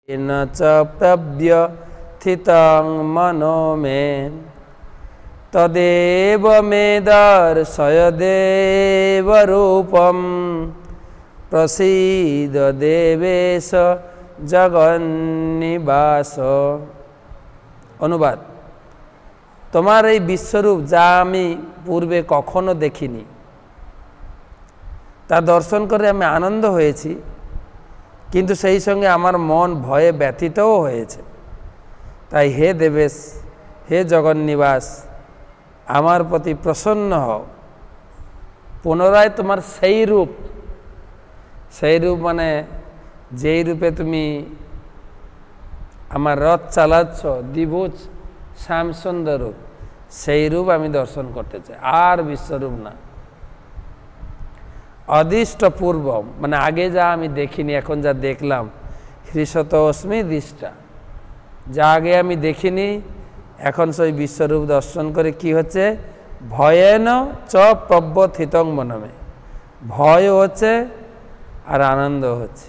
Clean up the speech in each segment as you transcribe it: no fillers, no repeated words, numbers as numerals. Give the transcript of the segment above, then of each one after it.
न च प्रव्यथितं मनो मे तदेव मे दर्शय देवरूपं प्रसीद देवेश जगन्निवास। অনুবাদ, তোমার এই বিশ্বরূপ যা আমি পূর্বে কখনো দেখিনি তা দর্শন করে আমি আনন্দ হয়েছি, কিন্তু সেই সঙ্গে আমার মন ভয়ে ব্যথিতও হয়েছে। তাই হে দেবেশ, হে জগন্নিবাস, আমার প্রতি প্রসন্ন হও। পুনরায় তোমার সেই রূপ মানে যেই রূপে তুমি আমার রথ চালাচ্ছ, দ্বিভুজ শ্যামসুন্দর রূপ, সেই রূপ আমি দর্শন করতে চাই, আর বিশ্বরূপ না। অদৃষ্ট পূর্বম মানে আগে যা আমি দেখিনি, এখন যা দেখলাম, হৃষত অস্মি দৃষ্টা, যা আগে আমি দেখিনি এখন সেই বিশ্বরূপ দর্শন করে কি হচ্ছে, ভয়েন চ প্রব্যথিতং মনমে, ভয় হচ্ছে আর আনন্দ হচ্ছে।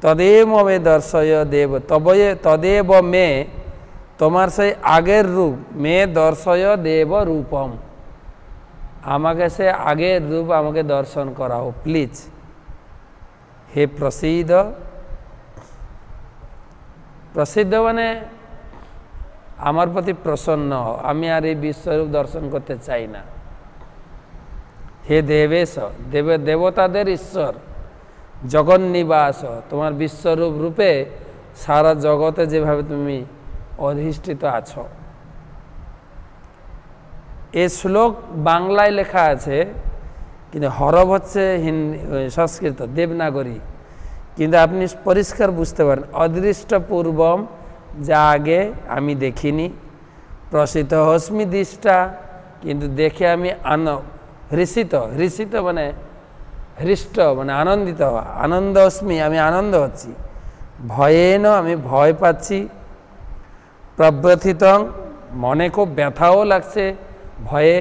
তদেব মে দর্শয় দেব, তদেব মে তোমার সেই আগের রূপ, মে দর্শয় দেব রূপম, আমাকে সে আগের রূপ আমাকে দর্শন করাও প্লিজ। হে প্রসিদ্ধ, প্রসিদ্ধ মানে আমার প্রতি প্রসন্ন হও, আমি আর এই বিশ্বরূপ দর্শন করতে চাই না। হে দেবেশ, দেবতাদের ঈশ্বর, জগন্নিবাস, তোমার বিশ্বরূপ রূপে সারা জগতে যেভাবে তুমি অধিষ্ঠিত আছো। এ শ্লোক বাংলায় লেখা আছে, কিন্তু হরফ হচ্ছে সংস্কৃত দেবনাগরী, কিন্তু আপনি পরিষ্কার বুঝতে পারেন অদৃষ্ট পূর্বম, যা আগে আমি দেখিনি, প্রসিদ্ধ হস্মি দৃষ্টা, কিন্তু দেখে আমি হৃষিত মানে হৃষ্ট মানে আনন্দিত হওয়া, আনন্দ অস্মি আমি আনন্দ হচ্ছি, ভয়েন আমি ভয় পাচ্ছি, প্রব্যথিতং মনে খুব ব্যথাও লাগছে ভয়ে,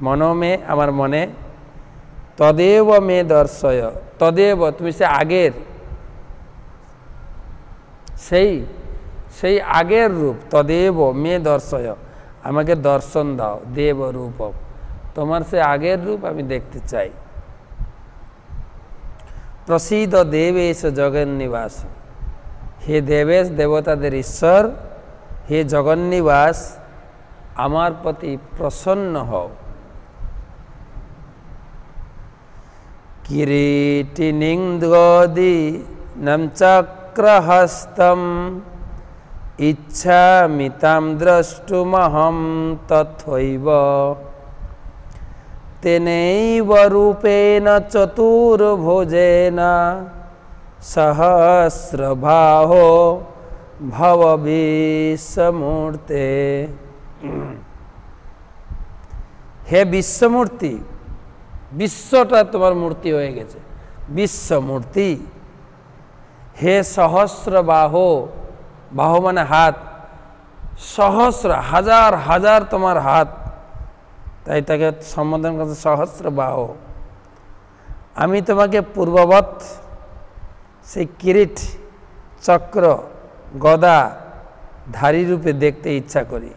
মনমে আমার মনে, তদেব মে দর্শয়, তদেব তুমি সে আগের সেই আগের রূপ, তদেব মে দর্শয় আমাকে দর্শন দাও, দেব রূপ, তোমার সে আগের রূপ আমি দেখতে চাই। প্রসিদ্ধ দেবেশ জগন্নিবাস, হে দেবেশ দেবতাদের ঈশ্বর, হে জগন্নিবাস আমার প্রতি প্রসন্ন হও। কিরীটিনিংগদি নমচক্রহস্তম ইচ্ছামি তাম দ্রষ্টুমহম তথৈব, তেনৈব রূপেণ চতুর্ভুজেন সহস্রবাহো ভব বিশ্বমূর্তে। হে বিশ্বমূর্তি, বিশ্বটা তোমার মূর্তি হয়ে গেছে, বিশ্বমূর্তি। হে সহস্র বাহো, বাহু মানে হাত, সহস্র হাজার হাজার তোমার হাত, তাই তাকে সম্বোধন করছে সহস্র বাহু। আমি তোমাকে পূর্ববৎ সেই কিরিট চক্র গদা ধারী রূপে দেখতে ইচ্ছা করি,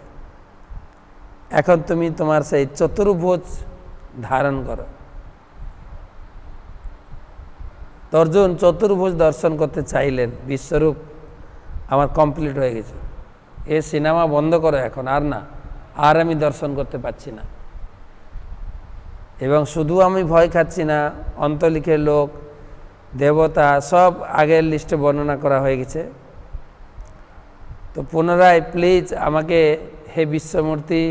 এখন তুমি তোমার সেই চতুর্ভুজ ধারণ করো। অর্জুন চতুর্ভুজ দর্শন করতে চাইলেন, বিশ্বরূপ আমার কমপ্লিট হয়ে গেছে, এ সিনেমা বন্ধ করো এখন, আর না, আর আমি দর্শন করতে পারছি না। এবং শুধু আমি ভয় খাচ্ছি না, অন্তলিখের লোক দেবতা সব আগের লিস্টে বর্ণনা করা হয়ে গেছে। তো পুনরায় প্লিজ আমাকে, হে বিশ্বমূর্তি,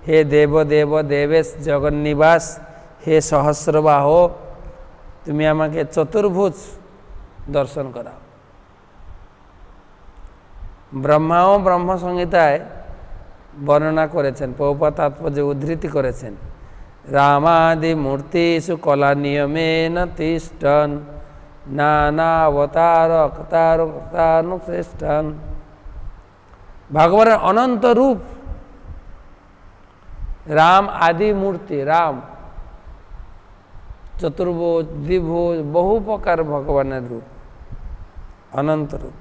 হে দেব দেবেশ জগন্নিবাস, হে সহস্রবাহ, তুমি আমাকে চতুর্ভুজ দর্শন করাও। ব্রহ্মাও ব্রহ্মসংহিতায় বর্ণনা করেছেন, প্রভুপাদ তাৎপর্য উদ্ধৃতি করেছেন, রামাদি মূর্তিষু কলা নিয়মেন তিষ্ঠন নানাবতারকতানুশ্রেষ্ঠন। ভগবানের অনন্ত রূপ, রাম আদি মূর্তি, রাম চতুর্ভুজ দ্বিভুজ বহু প্রকার ভগবানের রূপ, অনন্ত রূপ।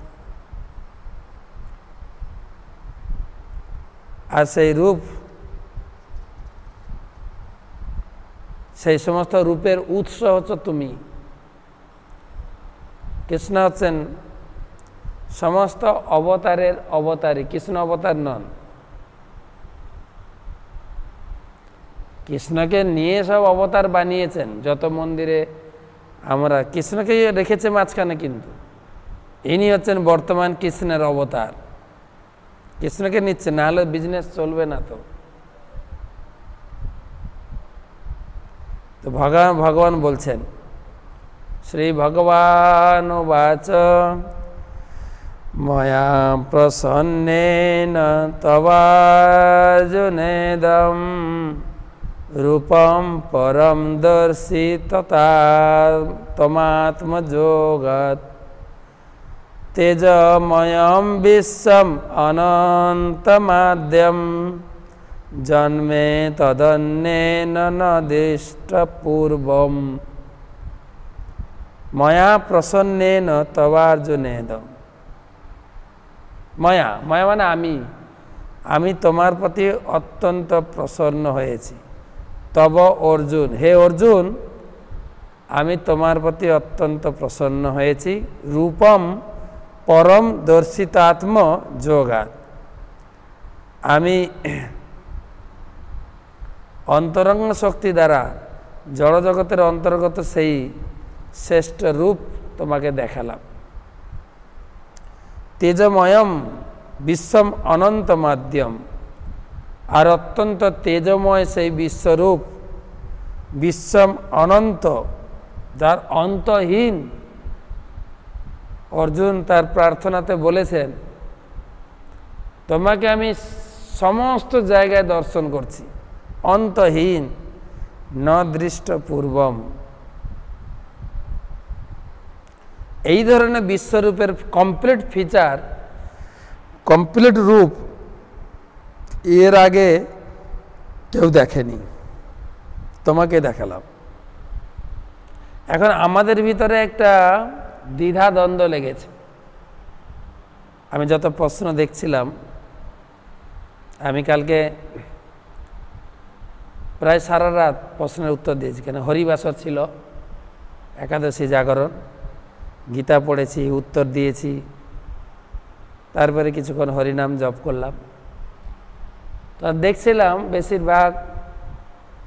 আর সেই রূপ, সেই সমস্ত রূপের উৎস হচ্ছে তুমি। কৃষ্ণ হচ্ছেন সমস্ত অবতারের অবতারী, কৃষ্ণ অবতার নন। কৃষ্ণকে নিয়ে সব অবতার বানিয়েছেন। যত মন্দিরে আমরা কৃষ্ণকে রেখেছে মাঝখানে, কিন্তু ইনি হচ্ছেন বর্তমান কৃষ্ণের অবতার। কৃষ্ণকে নিচ্ছে, না হলে বিজনেস চলবে না। তো ভগবান বলছেন, শ্রী ভগবান বাচ ময়া প্রসন্নেন তবার্জুনেদম রূপম পরম দর্শিততা তমাত্মযোগাৎ তেজময়ম বিশ্বম অনন্তমাদ্যম জন্মে তদন্যেন ন দৃষ্টপূর্বম ময়া প্রসন্নেন তবার্জুনেদম। ময়া মানে আমি তোমার প্রতি অত্যন্ত প্রসন্ন হয়েছি। তব অর্জুন, হে অর্জুন, আমি তোমার প্রতি অত্যন্ত প্রসন্ন হয়েছি। রূপম পরম দর্শিতাত্ম যোগাৎ, আমি অন্তরঙ্গ শক্তি দ্বারা জড়জগতের অন্তর্গত সেই শ্রেষ্ঠ রূপ তোমাকে দেখালাম। তেজময়ম বিশ্বম অনন্ত মাধ্যম, আর অত্যন্ত তেজময় সেই বিশ্বরূপ, বিশ্বম অনন্ত, যার অন্তহীন। অর্জুন তার প্রার্থনাতে বলেছেন, তোমাকে আমি সমস্ত জায়গায় দর্শন করছি, অন্তহীন, ন দৃষ্ট পূর্বম। এই ধরনের বিশ্বরূপের কমপ্লিট ফিচার, কমপ্লিট রূপ এর আগে কেউ দেখেনি, তোমাকে দেখালাম। এখন আমাদের ভিতরে একটা দ্বিধা দ্বন্দ্ব লেগেছে। আমি যত প্রশ্ন দেখছিলাম, আমি কালকে প্রায় সারা রাত প্রশ্নের উত্তর দিয়েছি, কেন হরিবাসর ছিল, একাদশী জাগরণ, গীতা পড়েছি, উত্তর দিয়েছি, তারপরে কিছুক্ষণ হরিনাম জপ করলাম। তো দেখছিলাম বেশিরভাগ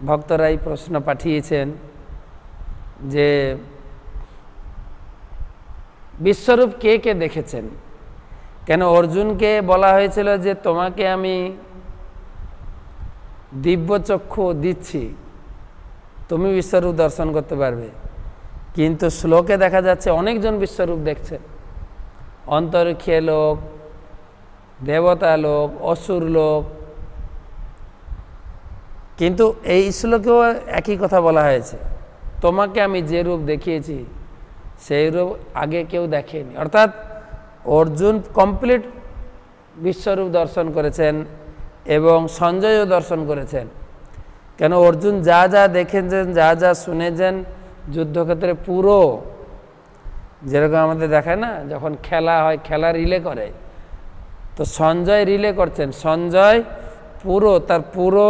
ভক্তরাই প্রশ্ন পাঠিয়েছেন যে বিশ্বরূপ কে কে দেখেছেন। কেন অর্জুনকে বলা হয়েছিল যে তোমাকে আমি দিব্য চক্ষু দিচ্ছি, তুমি বিশ্বরূপ দর্শন করতে পারবে। কিন্তু শ্লোকে দেখা যাচ্ছে অনেকজন বিশ্বরূপ দেখছেন, অন্তরিক্ষীয় লোক, দেবতা লোক, অসুর লোক। কিন্তু এই শ্লোকেও একই কথা বলা হয়েছে, তোমাকে আমি যে রূপ দেখিয়েছি সেই রূপ আগে কেউ দেখেনি। অর্থাৎ অর্জুন কমপ্লিট বিশ্বরূপ দর্শন করেছেন এবং সঞ্জয়ও দর্শন করেছেন। কেন অর্জুন যা যা দেখেছেন, যা যা শুনেছেন যুদ্ধক্ষেত্রে, পুরো যেরকম আমাদের দেখায় না, যখন খেলা হয়, খেলা রিলে করে, তো সঞ্জয় রিলে করছেন। সঞ্জয় পুরো তার পুরো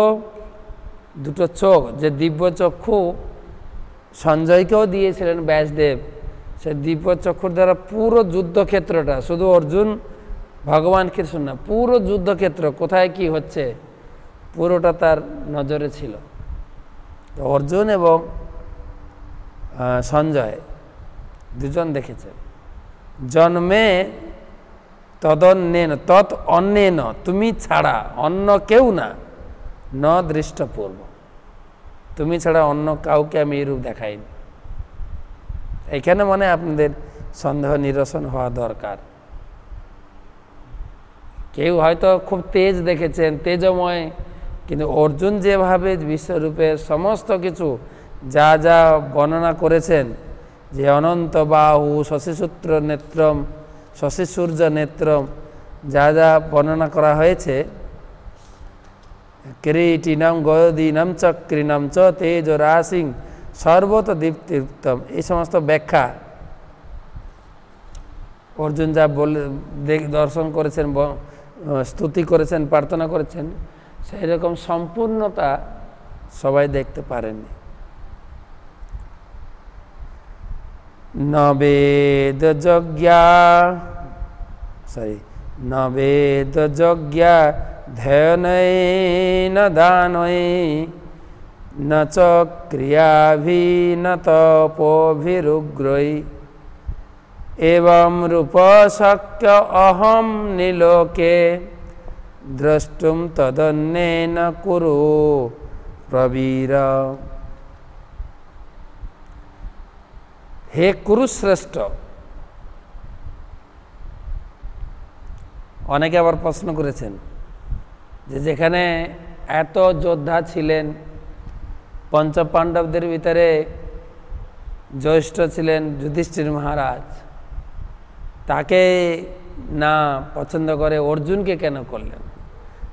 দুটো চোখ, যে দিব্য চক্ষু সঞ্জয়কেও দিয়েছিলেন ব্যাসদেব, সে দিব্য চক্ষুর দ্বারা পুরো যুদ্ধক্ষেত্রটা, শুধু অর্জুন ভগবান কৃষ্ণ না, পুরো যুদ্ধক্ষেত্র কোথায় কি হচ্ছে পুরোটা তার নজরে ছিল। তো অর্জুন এবং সঞ্জয় দুজন দেখেছেন। জন্মে তদন্যেন, তৎ অন্যেন, তুমি ছাড়া অন্য কেউ না, ন দৃষ্টপূর্ব, তুমি ছাড়া অন্য কাউকে আমি এই রূপ দেখাইনি। এখানে মনে আপনাদের সন্দেহ নিরসন হওয়া দরকার। কেউ হয়তো খুব তেজ দেখেছেন, তেজময়, কিন্তু অর্জুন যেভাবে বিশ্বরূপের সমস্ত কিছু যা যা বর্ণনা করেছেন, যে অনন্ত বাহু, শশীসূত্র নেত্রম, শশী সূর্য নেত্রম, যা যা বর্ণনা করা হয়েছে, কিরীটিনম গয়দীনম চক্রিনম চ তেজ রাশিং সর্বত দীপ্তিপ্তম, এই সমস্ত ব্যাখ্যা অর্জুন যা বলে দর্শন করেছেন, স্তুতি করেছেন, প্রার্থনা করেছেন, সেই রকম সম্পূর্ণতা সবাই দেখতে পারেননি। নবেদ যজ্ঞা নবেদ যজ্ঞা ধ্যানৈন দানৈ ন চ ক্রিয়াভি ন তপোভিরুগ্রৈ এবং রূপ শক্য অহম নিলোকে দ্রষ্টুম তদন্যেন কুরু প্রবীর। হে কুরুশ্রেষ্ঠ, অনেকে আবার প্রশ্ন করেছেন যে যেখানে এত যোদ্ধা ছিলেন, পঞ্চপাণ্ডবদের ভিতরে জ্যেষ্ঠ ছিলেন যুধিষ্ঠির মহারাজ, তাকে না পছন্দ করে অর্জুনকে কেন করলেন?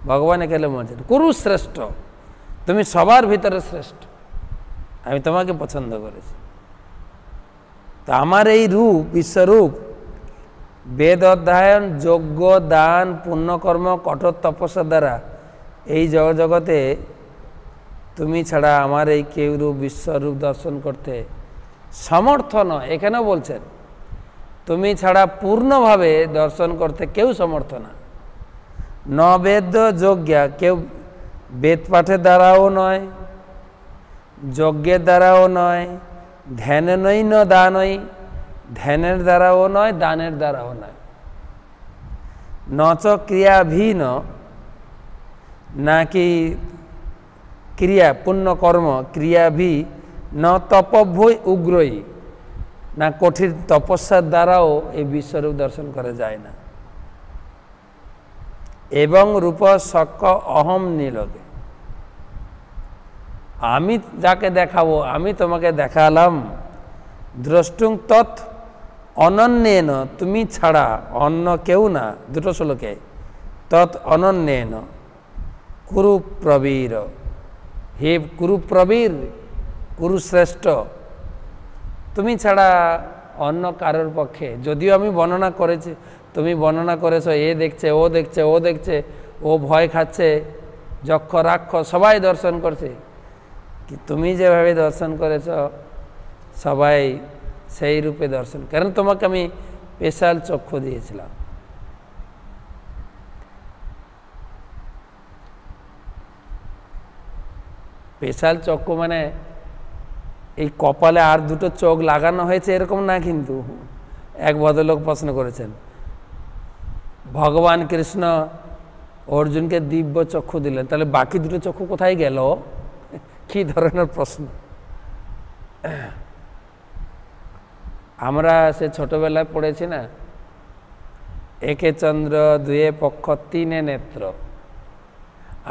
ভগবান কেন বলছেন কুরুশ্রেষ্ঠ, তুমি সবার ভিতরে শ্রেষ্ঠ, আমি তোমাকে পছন্দ করেছি। তো আমার এই রূপ, বিশ্বরূপ, বেদ অধ্যয়ন, যজ্ঞ, দান, পুণ্যকর্ম, কঠোর তপস্যা দ্বারা এই জগতে তুমি ছাড়া আমার এই কেউ রূপ, বিশ্বরূপ দর্শন করতে সমর্থ নয়। এখানেও বলছেন তুমি ছাড়া পূর্ণভাবে দর্শন করতে কেউ সমর্থ না। ন বেদ যজ্ঞা, কেউ বেদ পাঠের দ্বারাও নয়, যজ্ঞের দ্বারাও নয়, ধ্যান নই ন দানই, ধ্যানের দ্বারাও নয়, দানের দ্বারাও নয়। নচ ক্রিয়াভীন, নাকি ক্রিয়া পুণ্যকর্ম ক্রিয়াভি ন তপভ্যই উগ্রই, না কঠিন তপস্যার দ্বারাও এই বিশ্বরূপ দর্শন করা যায় না। এবং রূপ সক্ষ অহম নিলকে, আমি যাকে দেখাবো, আমি তোমাকে দেখালাম। দ্রষ্টুং তৎ অনন্যেন, তুমি ছাড়া অন্য কেউ না, দুটো শ্লোকে, তৎ অনন্যেন কুরু প্রবীর, হে কুরু প্রবীর, কুরুশ্রেষ্ঠ, তুমি ছাড়া অন্য কারোর পক্ষে, যদিও আমি বর্ণনা করেছি, তুমি বর্ণনা করেছো, এ দেখছে, ও দেখছে, ও দেখছে, ও ভয় খাচ্ছে, যক্ষ রাক্ষস সবাই দর্শন করছে, কি তুমি যেভাবে দর্শন করেছ সবাই সেই রূপে দর্শন, কারণ তোমাকে আমি স্পেশাল চক্ষু দিয়েছিলাম। স্পেশাল চক্ষু মানে এই কপালে আর দুটো চোখ লাগানো হয়েছে এরকম না, কিন্তু এক ভদ্রলোক প্রশ্ন করেছেন, ভগবান কৃষ্ণ অর্জুনকে দিব্য চক্ষু দিলেন, তাহলে বাকি দুটো চক্ষু কোথায় গেল? কি ধরনের প্রশ্ন! আমরা সে ছোটবেলায় পড়েছি না, একে চন্দ্র, দুয়ে পক্ষ, তিনে নেত্র।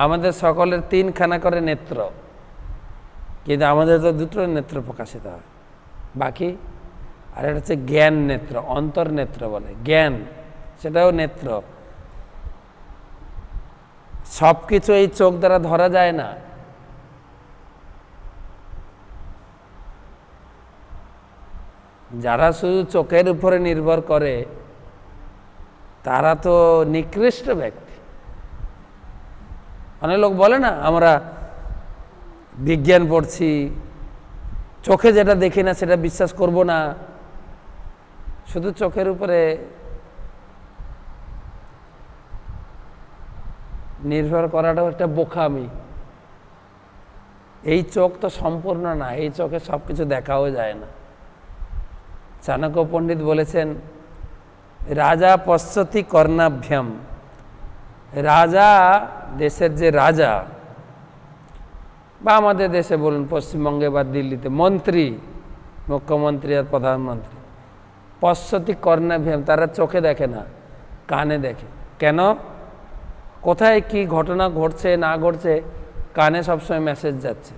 আমাদের সকলের তিনখানা করে নেত্র, কিন্তু আমাদের তো দুটো নেত্র প্রকাশিত হয়, বাকি আর এটা হচ্ছে জ্ঞান নেত্র, অন্তর্নেত্র বলে, জ্ঞান, সেটাও নেত্র। সব কিছু এই চোখ দ্বারা ধরা যায় না। যারা শুধু চোখের উপরে নির্ভর করে তারা তো নিকৃষ্ট ব্যক্তি। অনেক লোক বলে না, আমরা বিজ্ঞান পড়ছি, চোখে যেটা দেখি না সেটা বিশ্বাস করব না। শুধু চোখের উপরে নির্ভর করাটাও একটা বোকামি। এই চোখ তো সম্পূর্ণ না, এই চোখে সব কিছু দেখাও যায় না। চাণক্য পণ্ডিত বলেছেন, রাজা পশ্যতি কর্ণাভ্যাম, রাজা, দেশের যে রাজা, বা আমাদের দেশে বলুন পশ্চিমবঙ্গে বা দিল্লিতে মন্ত্রী, মুখ্যমন্ত্রী আর প্রধানমন্ত্রী, পশ্যতি কর্ণাভ্যাম, তারা চোখে দেখে না, কানে দেখে। কেন? কোথায় কি ঘটনা ঘটছে না ঘটছে কানে সবসময় মেসেজ যাচ্ছে।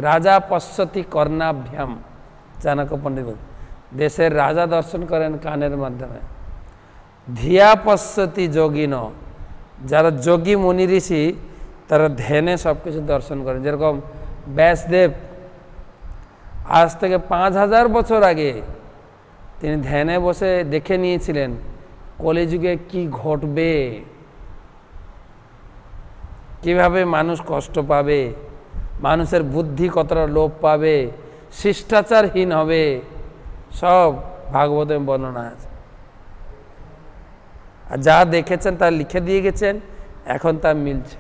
রাজা পশ্যতি কর্ণাভ্যাম, চাণক্য পণ্ডিত দেশের রাজা দর্শন করেন কানের মাধ্যমে। ধিয়া পশ্যতি যোগিন, যারা যোগী মুনি ঋষি তারা ধ্যানে সব কিছু দর্শন করেন। যেরকম ব্যাসদেব আজ থেকে 5000 বছর আগে তিনি ধ্যানে বসে দেখে নিয়েছিলেন কলিযুগে কি ঘটবে, কিভাবে মানুষ কষ্ট পাবে, মানুষের বুদ্ধি কতটা লোপ পাবে, শিষ্টাচারহীন হবে, সব ভাগবতে বর্ণনা আছে। আর যা দেখেছেন তা লিখে দিয়ে গেছেন, এখন তা মিলছে।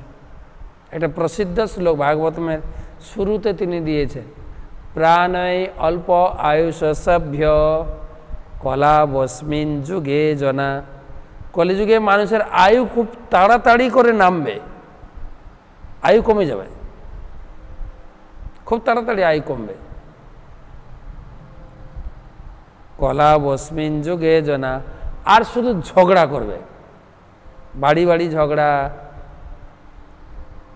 একটা প্রসিদ্ধ শ্লোক ভাগবতমের শুরুতে তিনি দিয়েছেন, প্রাণয় অল্প আয়ুষ সভ্য কলা বস্মিন যুগে জনা। কলিযুগে মানুষের আয়ু খুব তাড়াতাড়ি করে নামবে, আয়ু কমে যাবে, খুব তাড়াতাড়ি আয়ু কমবে। কলা বস্মিন যুগে জনা, আর শুধু ঝগড়া করবে, বাড়ি বাড়ি ঝগড়া,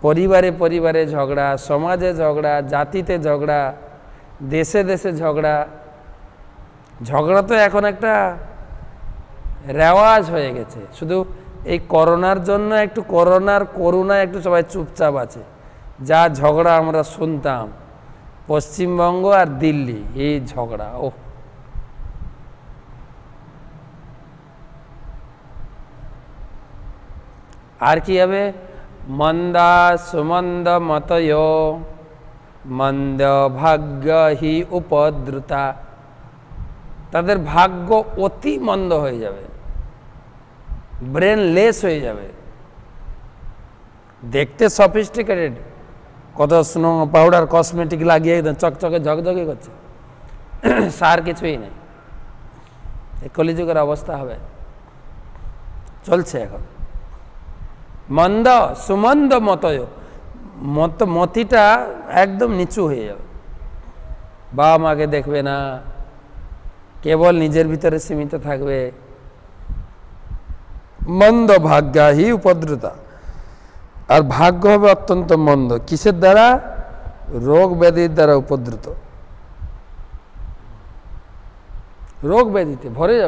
পরিবারে পরিবারে ঝগড়া, সমাজে ঝগড়া, জাতিতে ঝগড়া, দেশে দেশে ঝগড়া। ঝগড়া তো এখন একটা রেওয়াজ হয়ে গেছে। শুধু এই করোনার জন্য একটু করোনা একটু সবাই চুপচাপ আছে। যা ঝগড়া আমরা শুনতাম পশ্চিমবঙ্গ আর দিল্লি, এই ঝগড়া, ও আর কি হবে, মন্দা সুমন্দ মতয় মন্দ ভাগ্য হি উপদ্রুতা। তাদের ভাগ্য অতি মন্দ হয়ে যাবে, ব্রেনলেস হয়ে যাবে। দেখতে সফিস্টিকেটেড, কত স্নো পাউডার কসমেটিক লাগিয়ে একদম চকচকে ঝকঝকে করছে, সার কিছুই নেই। এই কলিযুগের অবস্থা হবে, চলছে এখন। মন্দ সুমন্দ মতয়, মতিটা একদম নিচু হয়ে যাবে, বাবা মাকে দেখবে না, কেবল নিজের ভিতরে সীমিত থাকবে। মন্দ ভাগ্যাহি উপদ্রুতা, আর ভাগ্য হবে অত্যন্ত মন্দ। কিসের দ্বারা? রোগ ব্যাধির দ্বারা উপদ্রুত, রোগ ব্যাধিতে ভরে যাবে।